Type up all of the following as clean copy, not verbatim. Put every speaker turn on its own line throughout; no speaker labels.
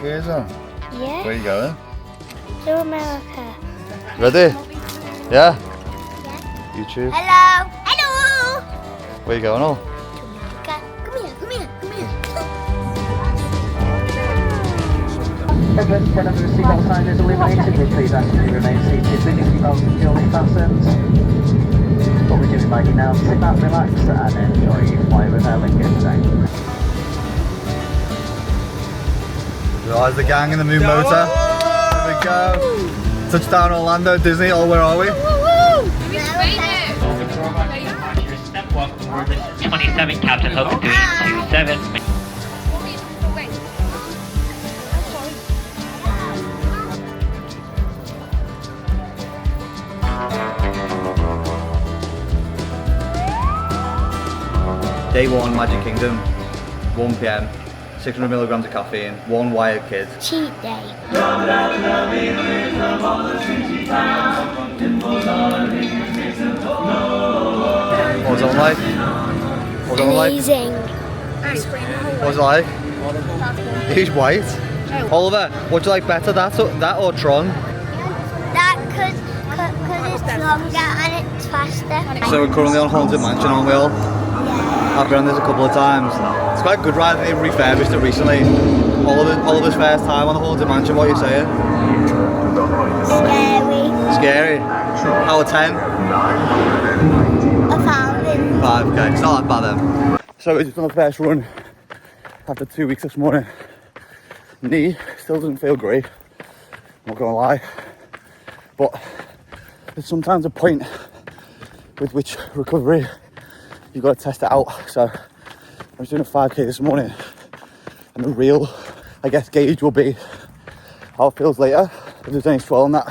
ears on?
Yeah.
Where are you going?
To America.
Ready? Yeah?
Yeah.
You choose.
Hello. Hello.
Where are you going, all?
To America. Come here. Come here. Come here.
When the seatbelt sign is illuminated, we please ask you to remain seated with your seatbelt securely fastened. What we're doing right now, sit back, relax, and enjoy your flight with Aer Lingus today.
There's the gang in the moon motor. Here we go. Touchdown Orlando, Disney. Oh, where are we?
Step 1, 27, Captain Hook 327.
Day 1, Magic Kingdom, 1 PM, 600 milligrams of caffeine, 1 wired kid.
Cheat day.
What was it like? What was it like?
Amazing.
What was it like? He's white. Oliver, what do you like better, that or Tron?
That because it's longer and it's faster.
So we're currently on Haunted Mansion, aren't we all? I've been on this a couple of times. It's quite a good ride. They've refurbished it recently. Oliver's first time on the Haunted Mansion. What are you saying?
Scary.
Scary. How 10?
1,000.
5k. It's not that bad then. So we just done the first run after 2 weeks this morning. Knee still doesn't feel great. I'm not gonna lie. But there's sometimes a point with which recovery you've got to test it out. So I was doing a 5k this morning, and the real, I guess, gauge will be how it feels later. If there's any swelling that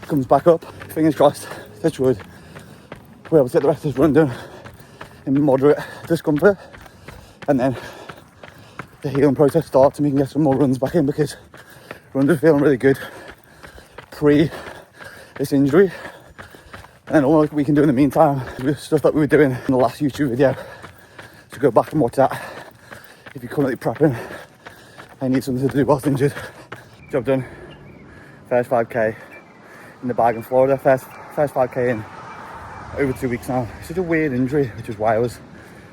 comes back up, fingers crossed, touch wood, we're able to get the rest of this run done in moderate discomfort, and then the healing process starts and we can get some more runs back in, because runs are feeling really good pre this injury. And then all we can do in the meantime is stuff that we were doing in the last YouTube video. So go back and watch that if you're currently prepping and need something to do whilst injured. Job done. First 5k in the bag in Florida. First 5k in over 2 weeks now. It's such a weird injury, which is why I was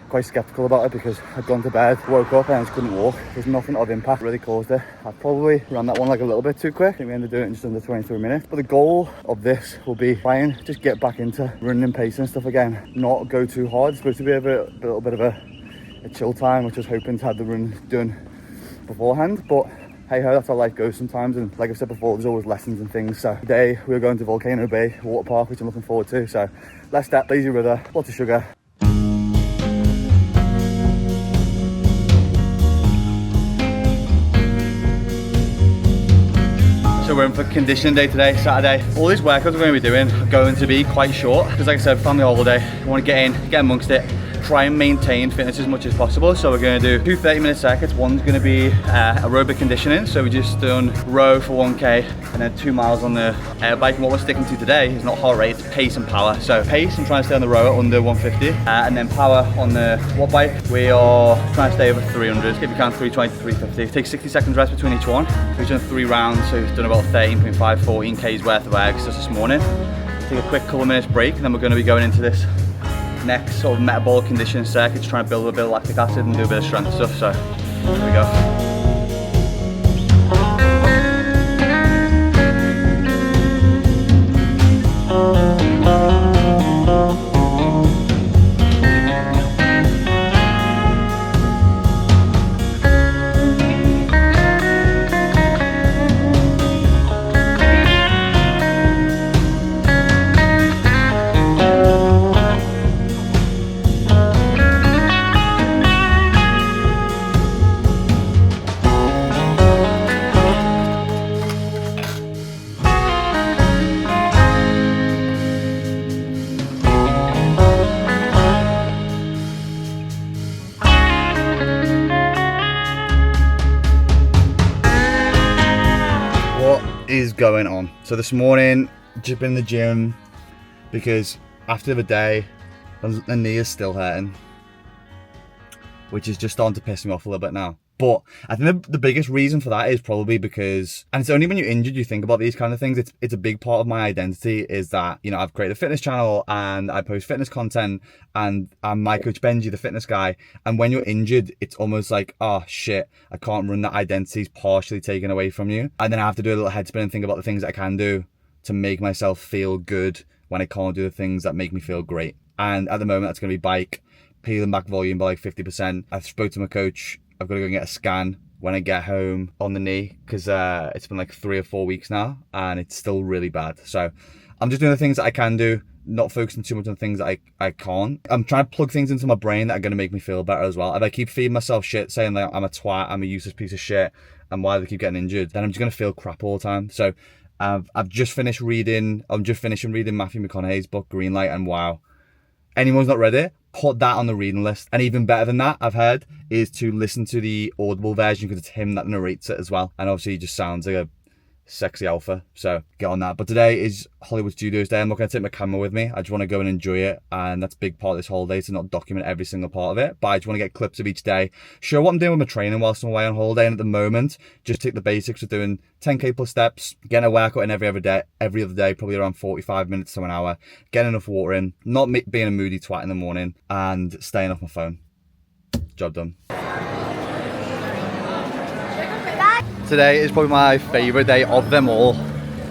quite sceptical about it, because I'd gone to bed, woke up and I just couldn't walk. There's nothing of impact really caused it. I probably ran that one like a little bit too quick. I think we ended up doing it in just under 23 minutes. But the goal of this will be try and just get back into running and pace and stuff again. Not go too hard. It's supposed to be a little bit of a chill time, which I was hoping to have the run done beforehand. But hey ho, that's how life goes sometimes. And like I said before, there's always lessons and things. So today we're going to Volcano Bay Water Park, which I'm looking forward to. So less step, lazy river, lots of sugar. So we're in for conditioning day today, Saturday. All these workouts we're going to be doing are going to be quite short, because like I said, family holiday, we want to get in, get amongst it, try and maintain fitness as much as possible. So we're going to do 2 30-minute circuits. One's going to be aerobic conditioning, so we just done row for 1k and then 2 miles on the air bike. And what we're sticking to today is not heart rate, it's pace and power. So pace, I'm trying to stay on the row at under 150, and then power on the watt bike, we are trying to stay over 300, if you can 320 to 350. Take 60 seconds rest between each one. We've done 3 rounds, so we've done about 13.5, 14k's worth of ergs just this morning. Take a quick couple of minutes break, and then we're going to be going into this next sort of metabolic conditioning circuit, trying to build a bit of lactic acid and do a bit of strength stuff. So here we go. Is going on. So this morning, just been in the gym because after the day, the knee is still hurting, which is just starting to piss me off a little bit now. But I think the biggest reason for that is probably because, and it's only when you're injured you think about these kind of things. It's a big part of my identity is that, you know, I've created a fitness channel and I post fitness content and I'm my coach Benji, the fitness guy. And when you're injured, it's almost like, oh shit, I can't run. That identity's partially taken away from you. And then I have to do a little head spin and think about the things that I can do to make myself feel good when I can't do the things that make me feel great. And at the moment, that's going to be bike, peeling back volume by like 50%. I've spoke to my coach. I've got to go and get a scan when I get home on the knee because it's been like 3 or 4 weeks now and it's still really bad. So I'm just doing the things that I can do, not focusing too much on things that I can't. I'm trying to plug things into my brain that are going to make me feel better as well. If I keep feeding myself shit, saying that I'm a twat, I'm a useless piece of shit, and why do I keep getting injured, then I'm just going to feel crap all the time. So I've just finished reading, I'm just finishing reading Matthew McConaughey's book, Greenlight, and wow. Anyone's not read it, put that on the reading list. And even better than that, I've heard, is to listen to the Audible version because it's him that narrates it as well. And obviously he just sounds like a sexy alpha, so get on that. But today is Hollywood Studios Day. I'm not going to take my camera with me. I just want to go and enjoy it, and that's a big part of this holiday, to not document every single part of it, but I just want to get clips of each day, show what I'm doing with my training whilst I'm away on holiday. And at the moment, just take the basics of doing 10k plus steps, getting a workout in every other day, probably around 45 minutes to an hour, getting enough water in, not being a moody twat in the morning, and staying off my phone. Job done. Today is probably my favourite day of them all.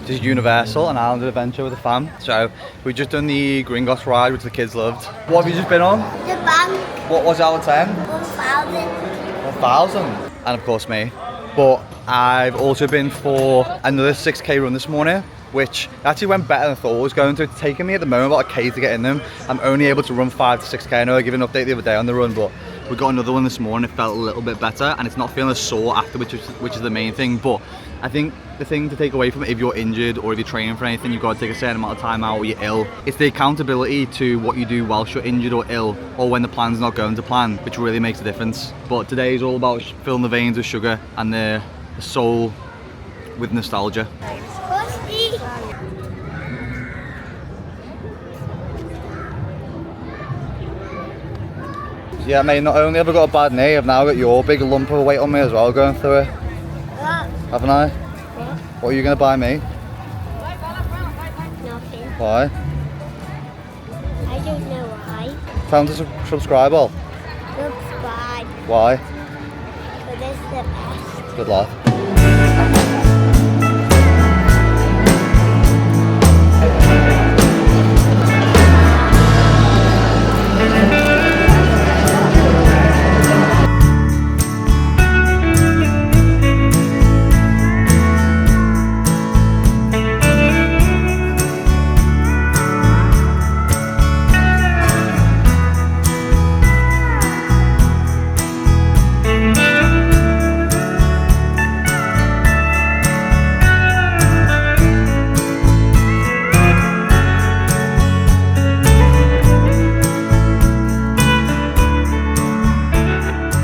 This is Universal, an island adventure with the fam. So we've just done the Gringos ride, which the kids loved. What have you just been on?
The bank.
What was it out of 10?
1,000.
1,000. And of course me. But I've also been for another 6k run this morning, which actually went better than I thought it was going to. It's taken me at the moment about a k to get in them. I'm only able to run 5 to 6k. I know I gave an update the other day on the run, but we got another one this morning. It felt a little bit better and it's not feeling as sore after, which is the main thing. But I think the thing to take away from it, if you're injured or if you're training for anything, you've got to take a certain amount of time out or you're ill. It's the accountability to what you do whilst you're injured or ill, or when the plan's not going to plan, which really makes a difference. But today is all about filling the veins with sugar and the soul with nostalgia. Yeah, mate, not only have I got a bad knee, I've now got your big lump of weight on me as well going through it. Haven't I? What are you going to buy me?
Nothing.
Why?
I don't know why.
Tell them to subscribe all.
Subscribe.
Why?
Because it's the best.
Good luck.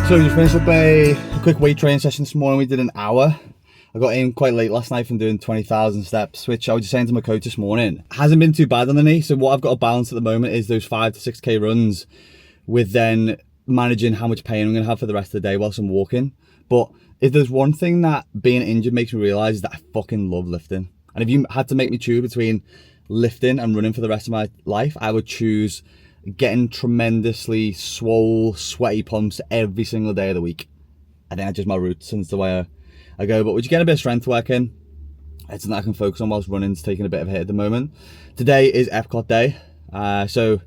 So we just finished up a quick weight training session this morning. We did an hour. I got in quite late last night from doing 20,000 steps, which I was just saying to my coach this morning, hasn't been too bad on the knee. So what I've got to balance at the moment is those 5 to 6k runs with then managing how much pain I'm going to have for the rest of the day whilst I'm walking. But if there's one thing that being injured makes me realise is that I fucking love lifting. And if you had to make me choose between lifting and running for the rest of my life, I would choose getting tremendously swole, sweaty pumps every single day of the week. I think that's just my roots and it's the way I go. But we're just getting a bit of strength work in. It's something I can focus on whilst running's taking a bit of a hit at the moment. Today is Epcot day. So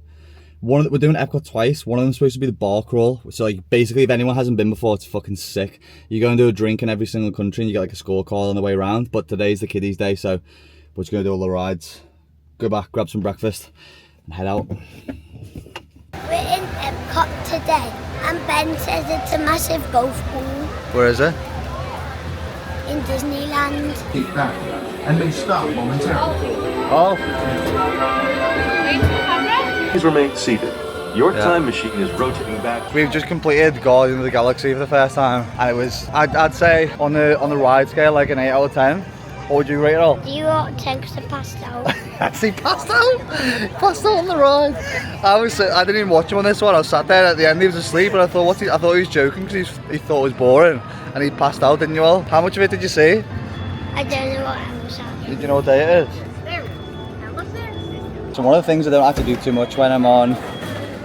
we're doing Epcot twice. One of them's supposed to be the bar crawl. So like basically if anyone hasn't been before, it's fucking sick. You go and do a drink in every single country and you get like a scorecard on the way around. But today's the kiddies day, so we're just gonna do all the rides, go back, grab some breakfast and head out.
We're in Epcot today, and Ben says it's a massive golf pool.
Where is it?
In Disneyland.
Keep that and then stop momentarily.
Oh.
Please remain seated. Your time machine is rotating back.
We've just completed Guardians of the Galaxy for the first time, and it was, I'd say on the ride scale, like an 8 out of 10. What would you rate it all?
0 out of 10 because I passed out.
He passed out. He passed out on the ride. I didn't even watch him on this one. I was sat there at the end. He was asleep, and I thought he was joking because he thought it was boring, and he passed out, didn't you all? How much of it did you see?
I don't know what I was at.
Did you know what day it is? So one of the things I don't have to do too much when I'm on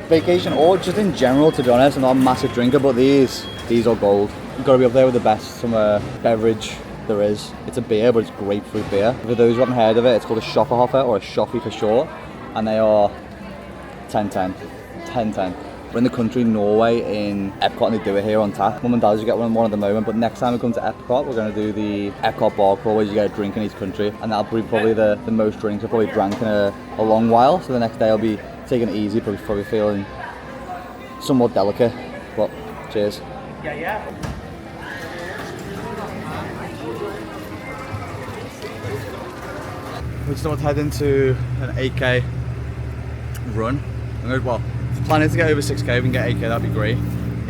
vacation, or just in general, to be honest, I'm not a massive drinker, but these are gold. You've got to be up there with the best summer beverage there is. It's a beer, but it's grapefruit beer. For those who haven't heard of it, it's called a Schofferhofer, or a Schoffi for short, and they are 10-10. 10-10. We're in the country, Norway, in Epcot, and they do it here on tap. Mum and Dad usually get one at the moment, but next time we come to Epcot, we're going to do the Epcot bar crawl, where you get a drink in each country, and that'll be probably the most drinks I've probably drank in a long while. So the next day I'll be taking it easy, probably feeling somewhat delicate, but cheers.
Yeah.
We're just about to head into an 8k run. The plan is to get over 6k. If we can get 8k, that'd be great.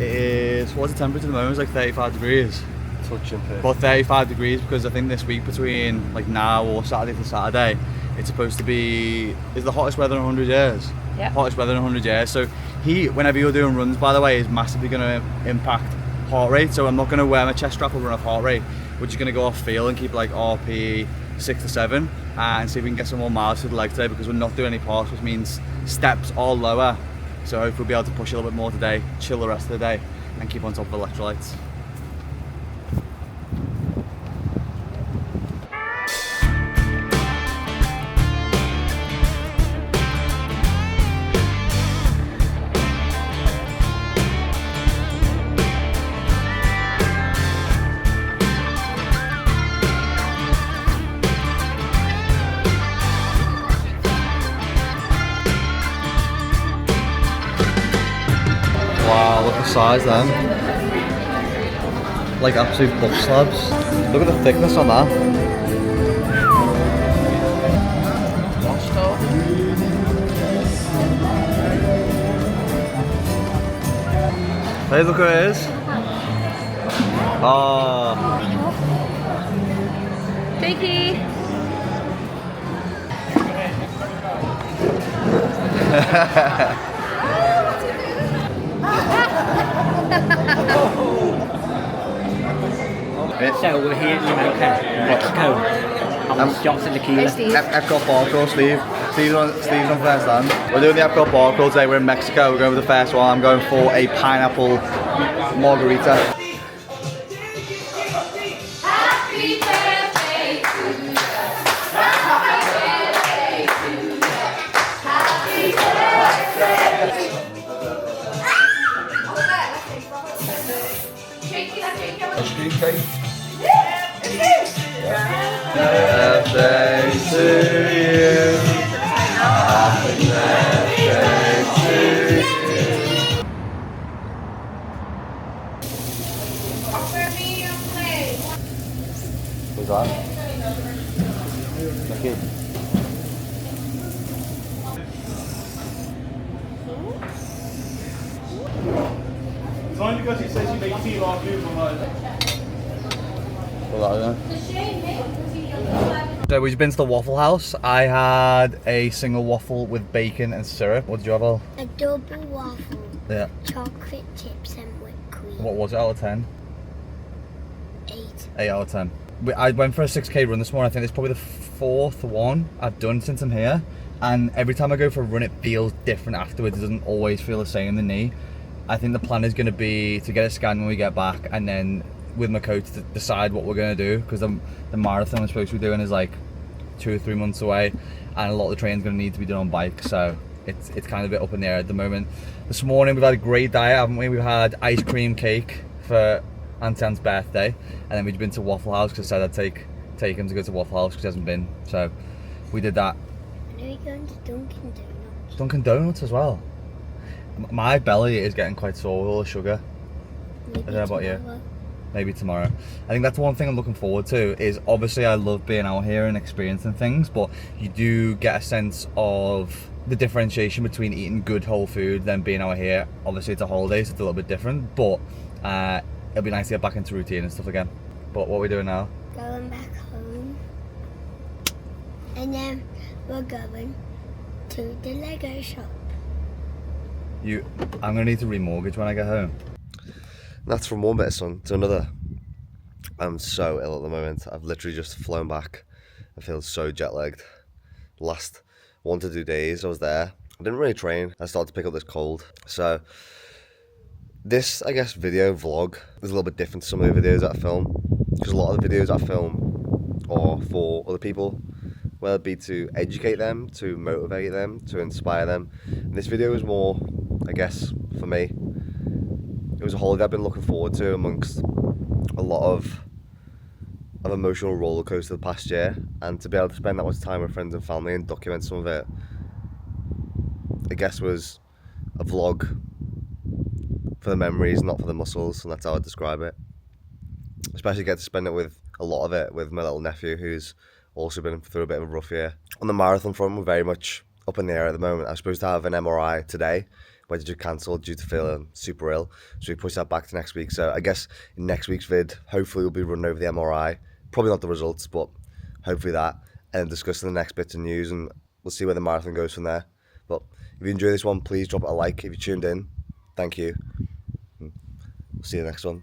It is, what's the temperature at the moment? It's like 35 degrees.
Touching it.
About 35 degrees, because I think this week between like now or Saturday to Saturday, it's supposed to be, is the hottest weather in 100 years.
Yeah.
Hottest weather in 100 years. So heat, whenever you're doing runs, by the way, is massively going to impact heart rate. So I'm not going to wear my chest strap or run off heart rate. We're just going to go off feel and keep like RP 6 to 7 and see if we can get some more miles to the leg today, because we're not doing any parks, which means steps are lower. So hopefully we'll be able to push a little bit more today, chill the rest of the day, and keep on top of electrolytes. Wow, look at the size then. Like absolute book slabs. Look at the thickness on that. Hey, look what it is. Oh.
Jakey!
So we're here in Mexico. I'm Johnson Tequila.
Epcot bar crawl, Steve's on first hand. We're doing the Epcot bar crawl today. We're in Mexico. We're going for the first one. I'm going for a pineapple margarita.
Happy birthday to you. Happy birthday.
Ice cream cake. Birthday to you. Happy birthday to you. Who's that? Thank you.
It's only because he says you make tea off you from
So we've been to the Waffle House. I had a single waffle with bacon and syrup. What did you have, Al?
A double waffle,
Yeah.
chocolate chips and whipped cream.
What was it out of 10?
8.
8 out of 10. I went for a 6k run this morning. I think it's probably the 4th one I've done since I'm here. And every time I go for a run, it feels different afterwards. It doesn't always feel the same in the knee. I think the plan is going to be to get a scan when we get back, and then with my coach to decide what we're going to do, because the marathon we're supposed to be doing is like 2 or 3 months away, and a lot of the training's going to need to be done on bike, so it's kind of a bit up in the air at the moment. This morning we've had a great diet, haven't we? We've had ice cream cake for Anton's birthday, and then we've been to Waffle House because I said I'd take him to go to Waffle House because he hasn't been, so we did that.
And are we going to Dunkin' Donuts?
Dunkin' Donuts as well. My belly is getting quite sore with all the sugar.
Maybe
I don't know about you.
tomorrow.
Maybe tomorrow. I think that's one thing I'm looking forward to, is obviously I love being out here and experiencing things, but you do get a sense of the differentiation between eating good whole food than being out here. Obviously it's a holiday, so it's a little bit different, but it'll be nice to get back into routine and stuff again. But what are we doing now?
Going back home. and then we're going to the Lego shop.
I'm gonna need to remortgage when I get home.
That's from one bit of sun to another. I'm so ill at the moment. I've literally just flown back. I feel so jet lagged. Last 1 to 2 days I was there. I didn't really train. I started to pick up this cold. So this, I guess, video vlog is a little bit different to some of the videos that I film. Because a lot of the videos I film are for other people. Whether it be to educate them, to motivate them, to inspire them. And this video is more, I guess, for me. It was a holiday I've been looking forward to amongst a lot of emotional roller coaster the past year, and to be able to spend that much time with friends and family and document some of it, I guess, was a vlog for the memories, not for the muscles, and that's how I'd describe it. Especially get to spend it with a lot of it with my little nephew, who's also been through a bit of a rough year. On the marathon front, we're very much up in the air at the moment. I was supposed to have an MRI today, but it just cancelled due to feeling super ill, so we pushed that back to next week. So I guess in next week's vid, hopefully we'll be running over the MRI, probably not the results, but hopefully that, and discussing the next bits of news, and we'll see where the marathon goes from there. But if you enjoy this one, please drop it a like. If you tuned in, thank you. We'll see you next one.